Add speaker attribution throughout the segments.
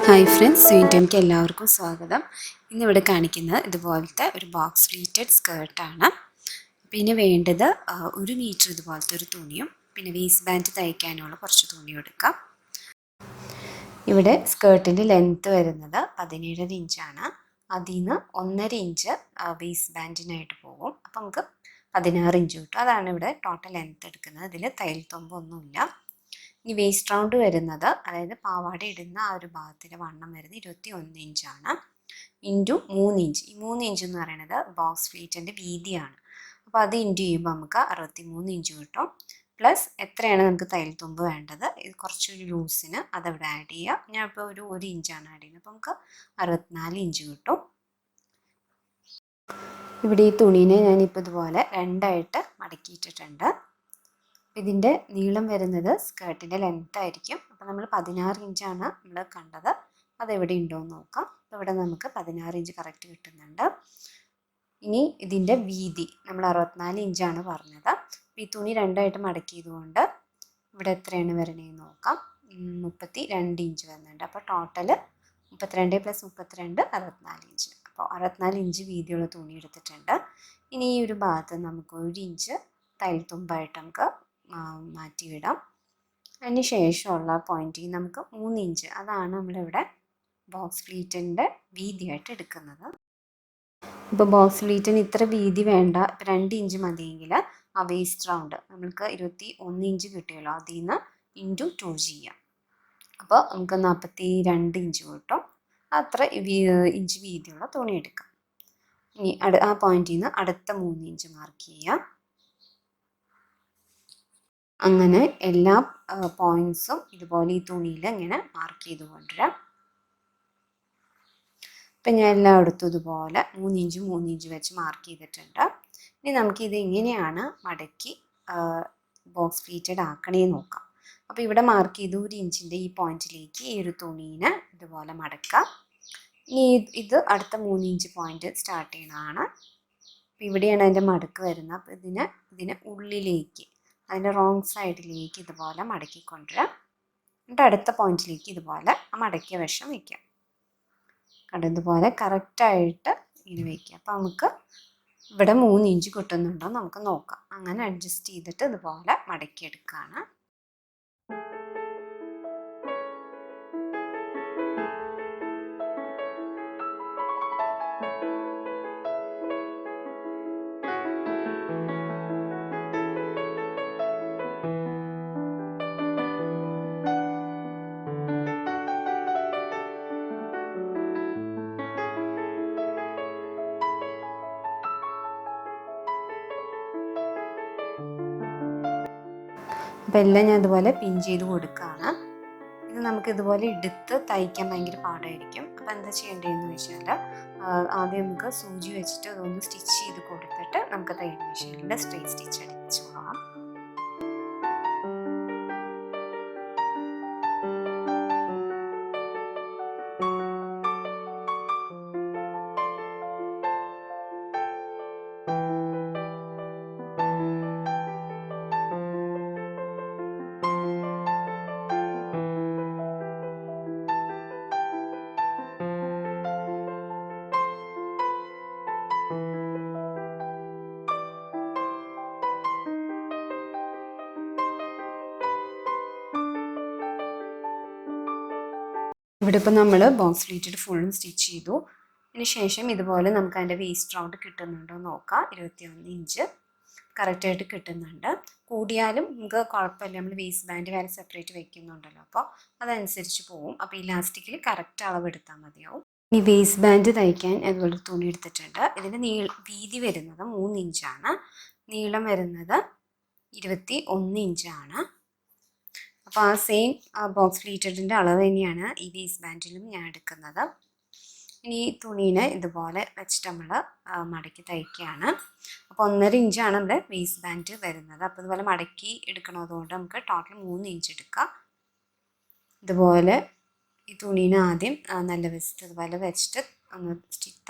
Speaker 1: Hi friends, സ്വീൻറ്റോമിക്ക് എല്ലാവർക്കും സ്വാഗതം. ഇന്നിവിടെ കാണിക്കുന്നത് ഇതുപോലത്തെ ഒരു ബോക്സ് പ്ലീറ്റഡ് സ്കേർട്ടാണ്. പിന്നെ വേണ്ടത് 1 മീറ്റർ ഇതുപോലത്തെ ഒരു തുണിയും പിന്നെ വേസ്റ്റ് ബാൻഡ് തയ്ക്കാനുള്ള കുറച്ച് തുണിയും എടുക്കാം. ഇവിടെ സ്കേർട്ടിൻ്റെ ലെങ്ത്ത് വരുന്നത് 17 ഇഞ്ചാണ്. അതിൽ നിന്ന് 1.5 ഇഞ്ച് വേസ്റ്റ് ബാൻഡിനായിട്ട് പോകും. അപ്പോൾ നമുക്ക് 16 ഇഞ്ച് കിട്ടും. അതാണ് ഇവിടെ ടോട്ടൽ ലെങ്ത്ത് എടുക്കുന്നത്. ഇതിൽ തയ്യൽ തുമ്പൊന്നുമില്ല. ഈ വേസ്റ്റ് റൗണ്ട് വരുന്നത്, അതായത് പാവാട ഇടുന്ന ആ ഒരു ഭാഗത്തിൻ്റെ വണ്ണം വരുന്നത് 21 ഇഞ്ചാണ്. Into 3 inch. ഈ 3 ഇഞ്ച് എന്ന് പറയുന്നത് ബോക്സ് പ്ലീറ്റിൻ്റെ വീതിയാണ്. അപ്പോൾ അത് ഇൻറ്റു ചെയ്യുമ്പോൾ നമുക്ക് 63 ഇഞ്ച് കിട്ടും. പ്ലസ് എത്രയാണ് നമുക്ക് തയ്യൽ തുമ്പ് വേണ്ടത്, ഇത് കുറച്ചൊരു ലൂസിന് അതവിടെ ആഡ് ചെയ്യുക. ഞാനിപ്പോൾ ഒരു ഇഞ്ചാണ് ആഡ് ചെയ്യുന്നത്. അപ്പോൾ നമുക്ക് 64 ഇഞ്ച് കിട്ടും. ഇവിടെ ഈ തുണീനെ ഞാനിപ്പോൾ ഇതുപോലെ രണ്ടായിട്ട് മടക്കിയിട്ടിട്ടുണ്ട്. ഇതിൻ്റെ നീളം വരുന്നത് സ്കേർട്ടിൻ്റെ ലെങ്ത് ആയിരിക്കും. അപ്പോൾ നമ്മൾ 16 ഇഞ്ചാണ് നമ്മൾ കണ്ടത്. അതെവിടെ ഉണ്ടോ എന്ന് നോക്കാം. അപ്പോൾ ഇവിടെ നമുക്ക് 16 ഇഞ്ച് കറക്റ്റ് കിട്ടുന്നുണ്ട്. ഇനി ഇതിൻ്റെ വീതി നമ്മൾ 64 ഇഞ്ചാണ് പറഞ്ഞത്. അപ്പോൾ ഈ തുണി രണ്ടായിട്ട് മടക്കിയതുകൊണ്ട് ഇവിടെ എത്രയാണ് വരണേന്ന് നോക്കാം. 32 ഇഞ്ച് വരുന്നുണ്ട്. അപ്പോൾ ടോട്ടൽ 32 + 32 64 ഇഞ്ച്. അപ്പോൾ 64 ഇഞ്ച് വീതിയുള്ള തുണി എടുത്തിട്ടുണ്ട്. ഇനി ഈ ഒരു ഭാഗത്ത് നമുക്ക് 1 ഇഞ്ച് തയ്യൽ തുമ്പായിട്ട് നമുക്ക് മാറ്റിയിടാം. അതിന് ശേഷമുള്ള പോയിന്റിൽ നമുക്ക് 3 ഇഞ്ച്, അതാണ് നമ്മളിവിടെ ബോക്സ് പ്ലീറ്റിൻ്റെ വീതിയായിട്ട് എടുക്കുന്നത്. ഇപ്പോൾ ബോക്സ് പ്ലീറ്റിന് ഇത്ര വീതി വേണ്ട, 2 ഇഞ്ച് മതിയെങ്കിൽ ആ വേസ്റ്റ് റൗണ്ട് നമ്മൾക്ക് 21 ഇഞ്ച് കിട്ടിയല്ലോ, അതിൽ നിന്ന് ഇൻറ്റു 2 ചെയ്യാം. അപ്പോൾ നമുക്ക് 42 ഇഞ്ച് കിട്ടും. അത്ര ഇഞ്ച് വീതിയുള്ള തുണി എടുക്കാം. ഇനി ആ പോയിന്റിൽ നിന്ന് അടുത്ത 3 ഇഞ്ച് മാർക്ക് ചെയ്യാം. അങ്ങനെ എല്ലാ പോയിൻറ്റ്സും ഇതുപോലെ ഈ തുണിയിൽ ഇങ്ങനെ മാർക്ക് ചെയ്ത് കൊണ്ടുവരാം. ഇപ്പം ഞാൻ എല്ലായിടത്തും ഇതുപോലെ 3 ഇഞ്ച് 3 ഇഞ്ച് വെച്ച് മാർക്ക് ചെയ്തിട്ടുണ്ട്. ഇനി നമുക്കിത് എങ്ങനെയാണ് മടക്കി ബോക്സ് പ്ലീറ്റഡ് ആക്കണേന്ന് നോക്കാം. അപ്പോൾ ഇവിടെ മാർക്ക് ചെയ്ത് 1 ഇഞ്ചിൻ്റെ ഈ പോയിന്റിലേക്ക് ഈ ഒരു തുണീനെ ഇതുപോലെ മടക്കാം. ഇനി ഇത് അടുത്ത 3 ഇഞ്ച് പോയിന്റ് സ്റ്റാർട്ട് ചെയ്യണതാണ്. അപ്പോൾ ഇവിടെയാണ് അതിൻ്റെ മടക്ക് വരുന്നത്. അപ്പോൾ ഇതിനെ ഉള്ളിലേക്ക്, അതിൻ്റെ റോങ് സൈഡിലേക്ക് ഇതുപോലെ മടക്കിക്കൊണ്ടുവരാം. എന്നിട്ട് അടുത്ത പോയിന്റിലേക്ക് ഇതുപോലെ ആ മടക്കിയ വശം വയ്ക്കാം. കണ്ടതുപോലെ കറക്റ്റായിട്ട് ഇങ്ങനെ വയ്ക്കുക. അപ്പോൾ നമുക്ക് ഇവിടെ 3 ഇഞ്ച് കിട്ടുന്നുണ്ടോ നമുക്ക് നോക്കാം. അങ്ങനെ അഡ്ജസ്റ്റ് ചെയ്തിട്ട് ഇതുപോലെ മടക്കിയെടുക്കുകയാണ്. അപ്പോൾ എല്ലാം ഞാൻ ഇതുപോലെ പിൻ ചെയ്ത് കൊടുക്കുകയാണ്. ഇത് നമുക്ക് ഇതുപോലെ എടുത്ത് തയ്ക്കാൻ ഭയങ്കര പാടായിരിക്കും. അപ്പോൾ എന്താ ചെയ്യേണ്ടതെന്ന് വെച്ചാൽ, ആദ്യം നമുക്ക് സൂചി വെച്ചിട്ട് അതൊന്ന് സ്റ്റിച്ച് ചെയ്ത് കൊടുത്തിട്ട് നമുക്ക് തയ്യൽ മെഷീനിൽ സ്ട്രെയിറ്റ് സ്റ്റിച്ച് അടിച്ചു പോകാം. ഇവിടെ ഇപ്പോൾ നമ്മൾ ബോക്സ് പ്ലീറ്റഡ് ഫുള്ളും സ്റ്റിച്ച് ചെയ്തു. അതിന് ശേഷം ഇതുപോലെ നമുക്ക് അതിൻ്റെ വേസ്റ്റ് റൗണ്ട് കിട്ടുന്നുണ്ടോ നോക്കാം. 21 ഇഞ്ച് കറക്റ്റായിട്ട് കിട്ടുന്നുണ്ട്. കൂടിയാലും നമുക്ക് കുഴപ്പമില്ല, നമ്മൾ വേസ്റ്റ് ബാൻഡ് വേറെ സെപ്പറേറ്റ് വെക്കുന്നുണ്ടല്ലോ, അപ്പോൾ അതനുസരിച്ച് പോവും. അപ്പോൾ ഇലാസ്റ്റിക്കിൽ കറക്റ്റ് അളവ് എടുത്താൽ മതിയാവും. ഇനി വേസ്റ്റ് ബാൻഡ് തയ്ക്കാൻ അതുപോലെ തുണി എടുത്തിട്ടുണ്ട്. ഇതിൻ്റെ വീതി വരുന്നത് 3 ഇഞ്ചാണ്. നീളം വരുന്നത് 21 ഇഞ്ചാണ്. അപ്പോൾ ആ സെയിം ബോക്സ് പ്ലീറ്റഡിൻ്റെ അളവ് തന്നെയാണ് ഈ വേസ്റ്റ് ബാൻഡിലും ഞാൻ എടുക്കുന്നത്. ഇനി തുണീനെ ഇതുപോലെ വെച്ചിട്ട് നമ്മൾ മടക്കി തയ്ക്കുകയാണ്. അപ്പോൾ 1.5 ഇഞ്ചാണ് നമ്മുടെ വേസ്റ്റ് ബാൻഡ് വരുന്നത്. അപ്പോൾ ഇതുപോലെ മടക്കി എടുക്കണതുകൊണ്ട് നമുക്ക് ടോട്ടൽ 3 ഇഞ്ച് എടുക്കാം. ഇതുപോലെ ഈ തുണീനെ ആദ്യം നല്ല വശത്ത് ഇതുപോലെ വെച്ചിട്ട് ഒന്ന്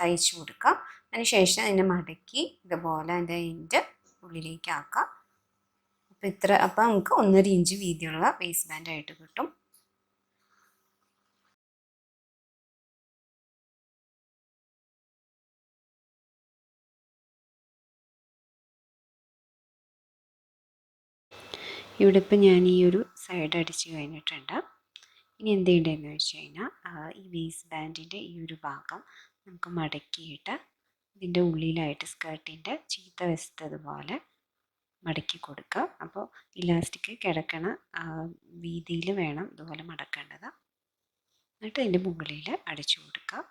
Speaker 1: തയ്ച്ച് കൊടുക്കാം. അതിന് ശേഷം അതിനെ മടക്കി ഇതുപോലെ അതിൻ്റെ എൻഡ് ഉള്ളിലേക്ക് ആക്കാം. അപ്പോൾ നമുക്ക് 1.5 ഇഞ്ച് വീതിയുള്ള വേസ്റ്റ് ബാൻഡ് ആയിട്ട് കിട്ടും. ഇവിടെ ഇപ്പം ഞാൻ ഈ ഒരു സൈഡ് അടിച്ച് കഴിഞ്ഞിട്ടുണ്ട്. ഇനി എന്ത് ചെയ്യേണ്ടതെന്ന് വെച്ച് കഴിഞ്ഞാൽ ഈ വേസ്റ്റ് ബാൻഡിൻ്റെ ഈ ഒരു ഭാഗം നമുക്ക് മടക്കിയിട്ട് ഇതിൻ്റെ ഉള്ളിലായിട്ട് സ്കേർട്ടിൻ്റെ ചീത്ത വശത്തതുപോലെ മടക്കി കൊടുക്കുക. അപ്പോൾ ഇലാസ്റ്റിക് കിടക്കണ വീതിയിൽ വേണം ഇതുപോലെ മടക്കേണ്ടത്. എന്നിട്ട് അതിൻ്റെ മുകളിൽ അടിച്ചു കൊടുക്കുക.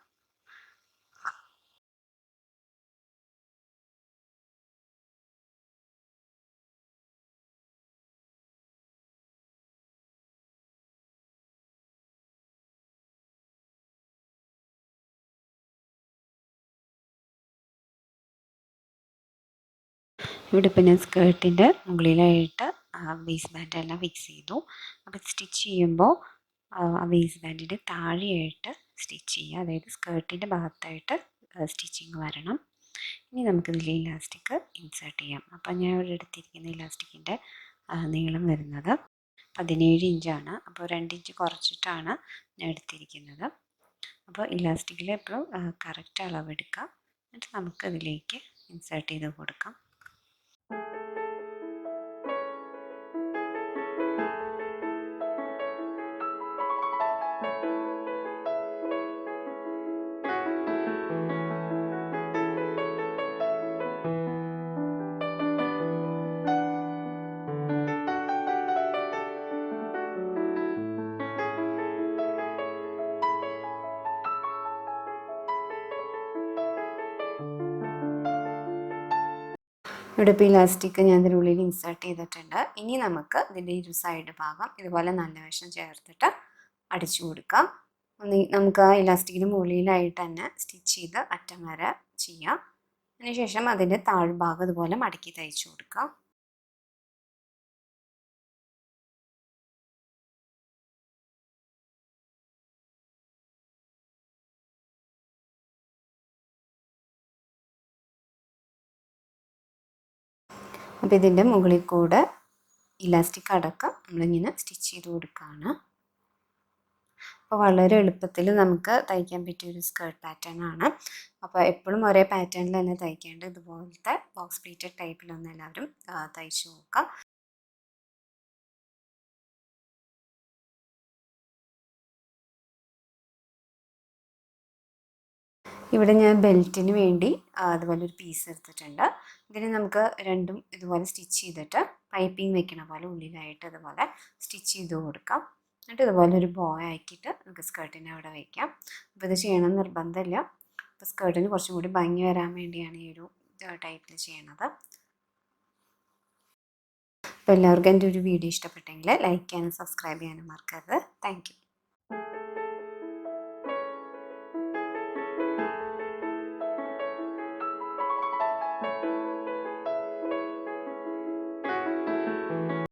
Speaker 1: ഇവിടെ ഇപ്പം ഞാൻ സ്കേർട്ടിൻ്റെ മുകളിലായിട്ട് വേസ്റ്റ് ബാൻഡെല്ലാം ഫിക്സ് ചെയ്തു. അപ്പോൾ സ്റ്റിച്ച് ചെയ്യുമ്പോൾ ആ വേസ്റ്റ് ബാൻഡിൻ്റെ താഴെയായിട്ട് സ്റ്റിച്ച് ചെയ്യുക, അതായത് സ്കേർട്ടിൻ്റെ ഭാഗത്തായിട്ട് സ്റ്റിച്ചിങ് വരണം. ഇനി നമുക്കിതിൽ ഇലാസ്റ്റിക് ഇൻസേർട്ട് ചെയ്യാം. അപ്പോൾ ഞാൻ ഇവിടെ എടുത്തിരിക്കുന്ന ഇലാസ്റ്റിക്കിൻ്റെ നീളം വരുന്നത് 17 ഇഞ്ചാണ്. അപ്പോൾ 2 ഇഞ്ച് കുറച്ചിട്ടാണ് ഞാൻ എടുത്തിരിക്കുന്നത്. അപ്പോൾ ഇലാസ്റ്റിക്കിൽ എപ്പോഴും കറക്റ്റ് അളവെടുക്കുക. എന്നിട്ട് നമുക്കതിലേക്ക് ഇൻസേർട്ട് ചെയ്ത് കൊടുക്കാം. ഇവിടെ ഇപ്പോൾ ഇലാസ്റ്റിക് ഞാൻ ഇതിനുള്ളിൽ ഇൻസേർട്ട് ചെയ്തിട്ടുണ്ട്. ഇനി നമുക്ക് ഇതിൻ്റെ ഒരു സൈഡ് ഭാഗം ഇതുപോലെ നല്ല വശം ചേർത്തിട്ട് അടിച്ചു കൊടുക്കാം. നമുക്ക് ആ ഇലാസ്റ്റിക്കിന് മുകളിലായിട്ട് തന്നെ സ്റ്റിച്ച് ചെയ്ത് അറ്റം വരെ ചെയ്യാം. അതിനുശേഷം അതിൻ്റെ താഴ്ഭാഗം ഇതുപോലെ മടക്കി തയ്ച്ചു കൊടുക്കാം. അപ്പോൾ ഇതിൻ്റെ മുകളിൽ കൂടെ ഇലാസ്റ്റിക് അടക്കം നമ്മളിങ്ങനെ സ്റ്റിച്ച് ചെയ്ത് കൊടുക്കുകയാണ്. അപ്പോൾ വളരെ എളുപ്പത്തിൽ നമുക്ക് തയ്ക്കാൻ പറ്റിയൊരു സ്കേർട്ട് പാറ്റേൺ ആണ്. അപ്പോൾ എപ്പോഴും ഒരേ പാറ്റേണിൽ തന്നെ തയ്ക്കേണ്ട ഇതുപോലത്തെ ബോക്സ് പ്ലീറ്റഡ് ടൈപ്പിലൊന്നും എല്ലാവരും തയ്ച്ചു നോക്കുക. ഇവിടെ ഞാൻ ബെൽറ്റിന് വേണ്ടി അതുപോലെ ഒരു പീസ് എടുത്തിട്ടുണ്ട്. ഇതിന് നമുക്ക് രണ്ടും ഇതുപോലെ സ്റ്റിച്ച് ചെയ്തിട്ട് പൈപ്പിംഗ് വെക്കണ പോലെ ഉള്ളിലായിട്ട് ഇതുപോലെ സ്റ്റിച്ച് ചെയ്ത് കൊടുക്കാം. എന്നിട്ട് ഇതുപോലെ ഒരു ബോ ആക്കിയിട്ട് നമുക്ക് സ്കേർട്ടിനെ അവിടെ വയ്ക്കാം. അപ്പോൾ ഇത് ചെയ്യണം നിർബന്ധമില്ല. അപ്പോൾ സ്കേർട്ടിന് കുറച്ചും കൂടി ഭംഗി വരാൻ വേണ്ടിയാണ് ഈ ഒരു ടൈപ്പിൽ ചെയ്യണത്. അപ്പോൾ എല്ലാവർക്കും എൻ്റെ ഒരു വീഡിയോ ഇഷ്ടപ്പെട്ടെങ്കിൽ ലൈക്ക് ചെയ്യാനും സബ്സ്ക്രൈബ് ചെയ്യാനും മറക്കരുത്. Thank you.